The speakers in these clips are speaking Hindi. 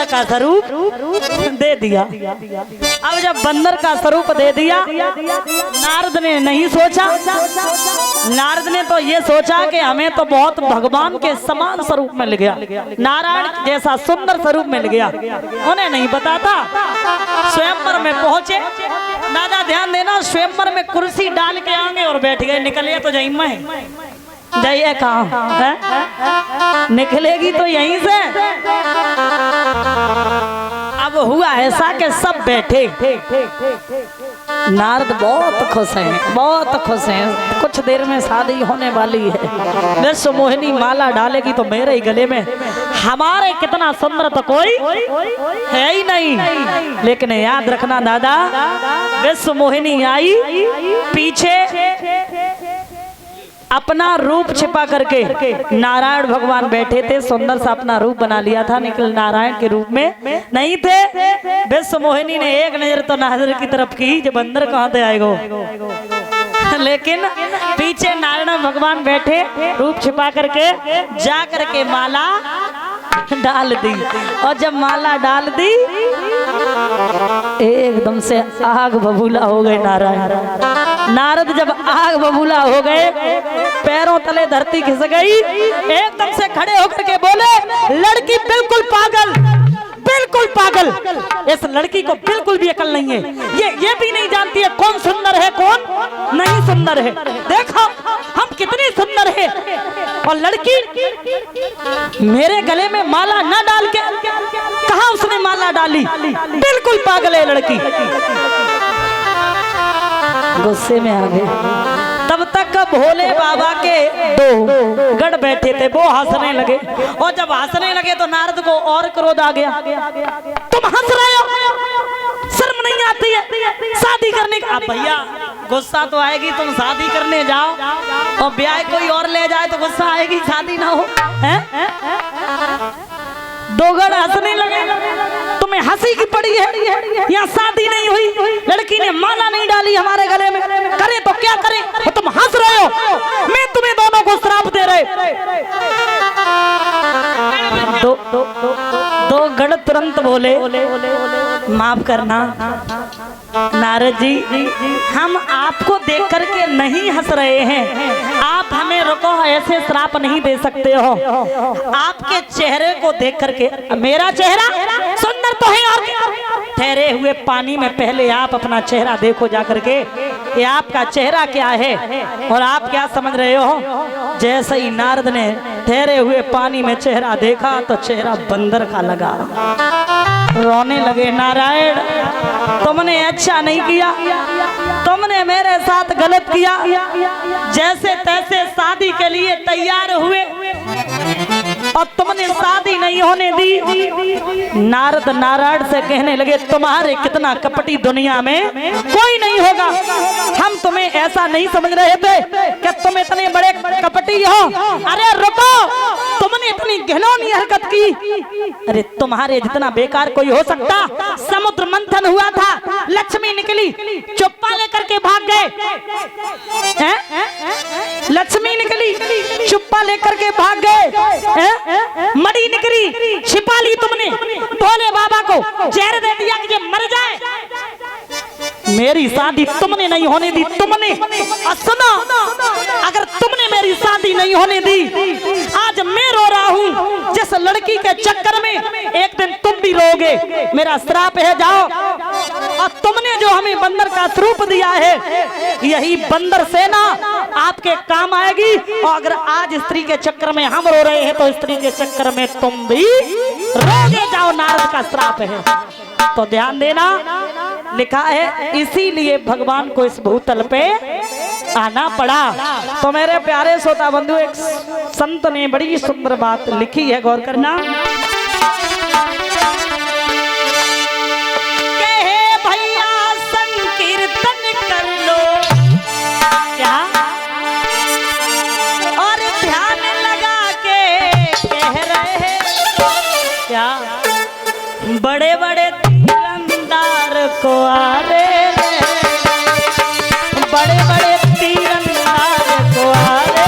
बंदर का स्वरूप दे दिया। अब जब बंदर का स्वरूप दे दिया, नारद ने नहीं सोचा, नारद ने तो ये सोचा कि हमें तो बहुत भगवान के समान स्वरूप मिल गया, नारायण जैसा सुंदर स्वरूप मिल गया। उन्हें नहीं पता था। स्वयंवर में पहुंचे, दादा ध्यान देना, स्वयंवर में कुर्सी डाल के आगे और बैठ गए। निकले तो जई में जाइए कहाँ निकलेगी तो यहीं से। अब हुआ ऐसा कि सब बैठे। नारद बहुत खुश हैं, बहुत खुश हैं। कुछ देर में शादी होने वाली है। विश्व मोहिनी माला डालेगी तो मेरे ही गले में। हमारे कितना सुंदर तो कोई है ही नहीं। लेकिन याद रखना दादा, विश्व मोहिनी आई, पीछे अपना रूप छिपा करके नारायण भगवान बैठे थे। सुंदर सा अपना रूप बना लिया था, निकल नारायण के रूप में नहीं थे। विश्व मोहिनी ने एक नजर तो नारद की तरफ की, जब अंदर कहाँ से आएगो। लेकिन पीछे नारायण भगवान बैठे, रूप छिपा करके जा करके माला डाल दी। और जब माला डाल दी, एकदम से आग बबूला हो गए नारायण। नारद जब आग बबूला हो गए, पैरों तले धरती खिस गई। एकदम से खड़े होकर के बोले, लड़की बिल्कुल पागल, बिल्कुल पागल। इस लड़की को बिल्कुल भी अकल नहीं है। ये भी नहीं जानती है कौन सुंदर है कौन नहीं सुंदर है। देखो हम कितनी सुंदर है, और लड़की मेरे गले में माला न डाल के कहा उसने माला डाली। बिल्कुल पागल है लड़की। गुस्से में आ गए। तब तक भोले बाबा के दो गढ़ बैठे थे, वो हंसने लगे। और जब हंसने लगे तो नारद को और क्रोध आ गया। तुम हंस रहे हो, शर्म नहीं आती है शादी करने का। अब भैया गुस्सा तो आएगी, तुम शादी करने जाओ और ब्याह कोई और ले जाए तो गुस्सा आएगी, शादी ना हो। दो गढ़ हंसने लगे। तुम्हें हंसी की पड़ी है, यहाँ शादी नहीं हुई, लड़की ने माला नहीं डाली हमारे गले में, करे तो क्या करे। और तुम हंस रहे हो, मैं तुम्हें दोनों को श्राप दे रहे। दो गढ़ तुरंत बोले, माफ करना नारद जी, हम आपको देख करके नहीं हंस रहे हैं। आप हमें रुको, ऐसे श्राप नहीं दे सकते हो। आपके चेहरे को देख करके, मेरा चेहरा सुंदर तो है और ठहरे हुए पानी में पहले आप अपना चेहरा देखो जा करके, ये आपका चेहरा क्या है और आप क्या समझ रहे हो। जैसे ही नारद ने ठहरे हुए पानी में चेहरा देखा तो चेहरा बंदर का लगा। रोने लगे, नारायण तुमने अच्छा नहीं किया, तुमने मेरे साथ गलत किया। जैसे तैसे शादी के लिए तैयार हुए और तुमने शादी नहीं होने दी। नारद नारायण से कहने लगे, तुम्हारे कितना कपटी दुनिया में कोई नहीं होगा। हम तुम्हें ऐसा नहीं समझ रहे थे कि तुम इतने बड़े कपटी हो। अरे रुको, तुमने इतनी घिनौनी हरकत की। अरे तुम्हारे जितना बेकार कोई हो सकता। समुद्र मंथन हुआ था, लक्ष्मी निकली, चुप्पा लेकर के भाग गए। लक्ष्मी निकली, चुप्पा लेकर के भाग गए। मड़ी निकली, छिपा ली तुमने। भोले बाबा को जहर दे दिया कि ये मर जाए। मेरी शादी तुमने नहीं होने दी। तुमने सुनो, अगर तुमने मेरी शादी नहीं होने दी, आज मैं रो रहा हूँ। जिस लड़की के चक्कर में एक दिन तुम भी रोगे, मेरा श्राप है, जाओ। और तुमने जो हमें बंदर का स्वरूप दिया है, यही बंदर सेना आपके काम आएगी। और अगर आज स्त्री के चक्कर में हम रो रहे हैं तो स्त्री के चक्कर में तुम भी रोगे, जाओ। नारद का श्राप है। तो ध्यान देना, लिखा है इसीलिए भगवान को इस भूतल पे आना पड़ा। तो मेरे प्यारे श्रोता बंधु, एक संत ने बड़ी सुंदर बात लिखी है, गौर करना। कहे भैया संकीर्तन कर लो, क्या और ध्यान लगा के कह रहे हैं क्या, बड़े बड़े तीरंदार को आ रे, बड़े बड़े तीरंदार को आ रे।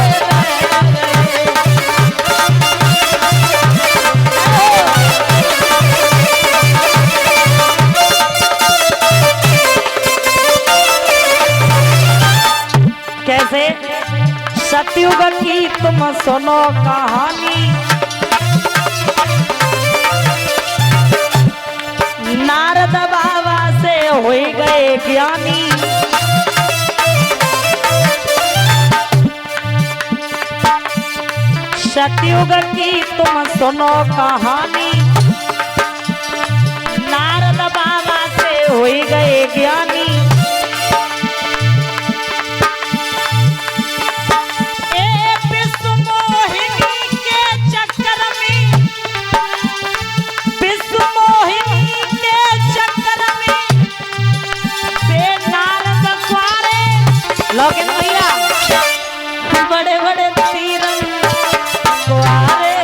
सतयुग की तुम सुनो कहानी, नारद बाबा से हो गए ज्ञानी। सतयुग की तुम सुनो कहानी, नारद बाबा से हो गए ज्ञानी। विश्व मोहिनी के चक्कर में, विश्व मोहिनी के चक्कर में नारद कुआरे लोग भैया बड़े बड़े तीरंदाज कुआरे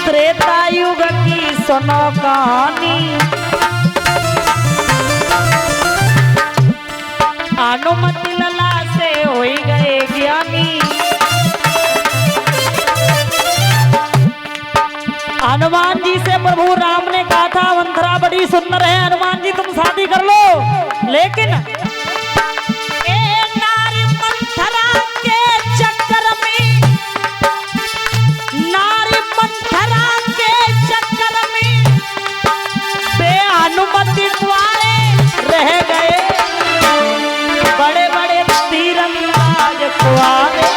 त्रेतायुग की सुनो कहानी, अनुमति लला से हो गए ज्ञानी। हनुमान जी से प्रभु राम ने कहा था मंथरा बड़ी सुंदर है, हनुमान जी तुम शादी कर लो, लेकिन नारी मंथरा के चक्कर में, नारी मंथरा के चक्कर में बेअनुमति कुआरे रह गए, बड़े बड़े तीरंदाज कुआरे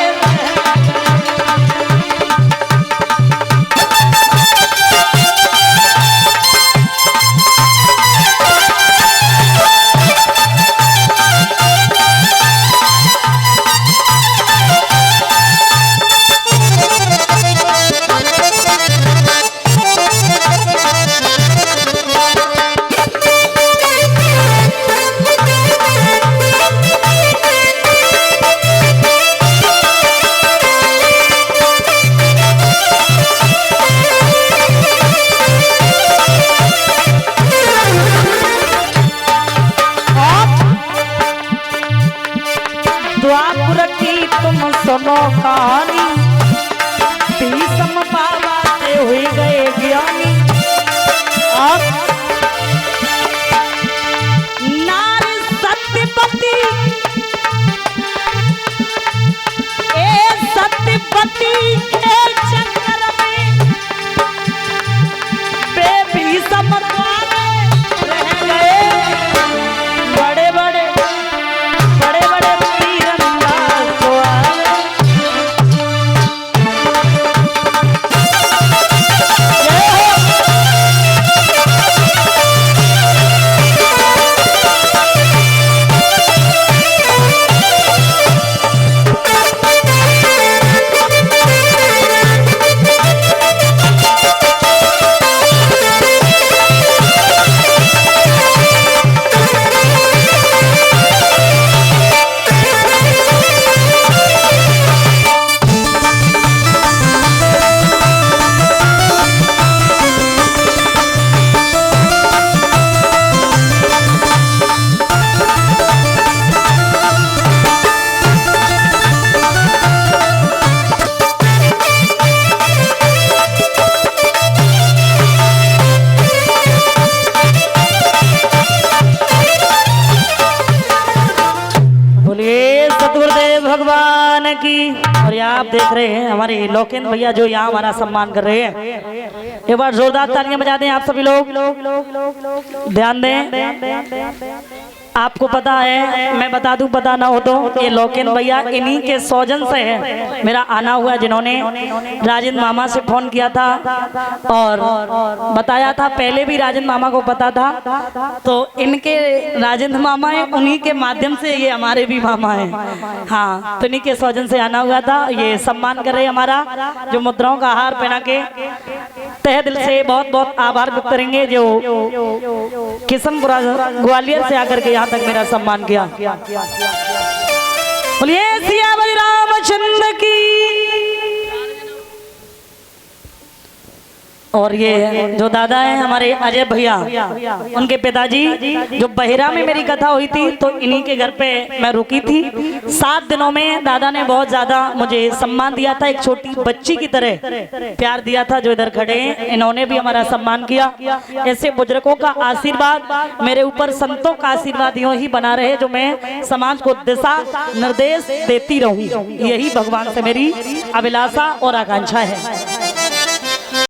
द्वापुर की तुम सुनो कहानी, भीष्म बाबा से हुई गए ज्ञानी। अब नारी सत्यवती, सत्यवती के चक्कर में भीष्म रह गए, बड़े बड़े भगवान की। और ये आप देख रहे हैं हमारे लोकेन भैया जो यहाँ हमारा सम्मान कर रहे हैं। एक बार जोरदार तालियां बजा दें आप सभी लोग, ध्यान दें। आपको पता है, मैं बता दूं, पता ना हो तो, ये लोकेन भैया इन्हीं के सौजन से है मेरा आना हुआ, जिन्होंने राजेंद्र मामा से फोन किया था और बताया था। पहले भी राजेंद्र मामा को पता था, तो इनके राजेंद्र मामा है, उन्हीं के माध्यम से ये हमारे भी मामा है। हाँ, तो इन्हीं के सौजन से आना हुआ था। ये सम्मान कर रहे हमारा, जो मुद्राओं का हार पहना के तहे दिल से बहुत बहुत आभार व्यक्त करेंगे, जो किशनपुरा ग्वालियर से आकर के यहाँ तक मेरा सम्मान किया। बोलिए सियावर रामचंद्र की। और ये जो दादा है हमारे अजय भैया, उनके पिताजी, जो बहेरा में मेरी कथा हुई थी तो इन्हीं के घर पे मैं रुकी थी। 7 दिनों में दादा ने बहुत ज्यादा मुझे सम्मान दिया था, एक छोटी बच्ची की तरह प्यार दिया था। जो इधर खड़े हैं इन्होंने भी हमारा सम्मान किया। ऐसे बुजुर्गों का आशीर्वाद मेरे ऊपर, संतों का आशीर्वाद यूं ही बना रहे, जो मैं समाज को दिशा निर्देश देती रहूं, यही भगवान से मेरी अभिलाषा और आकांक्षा है।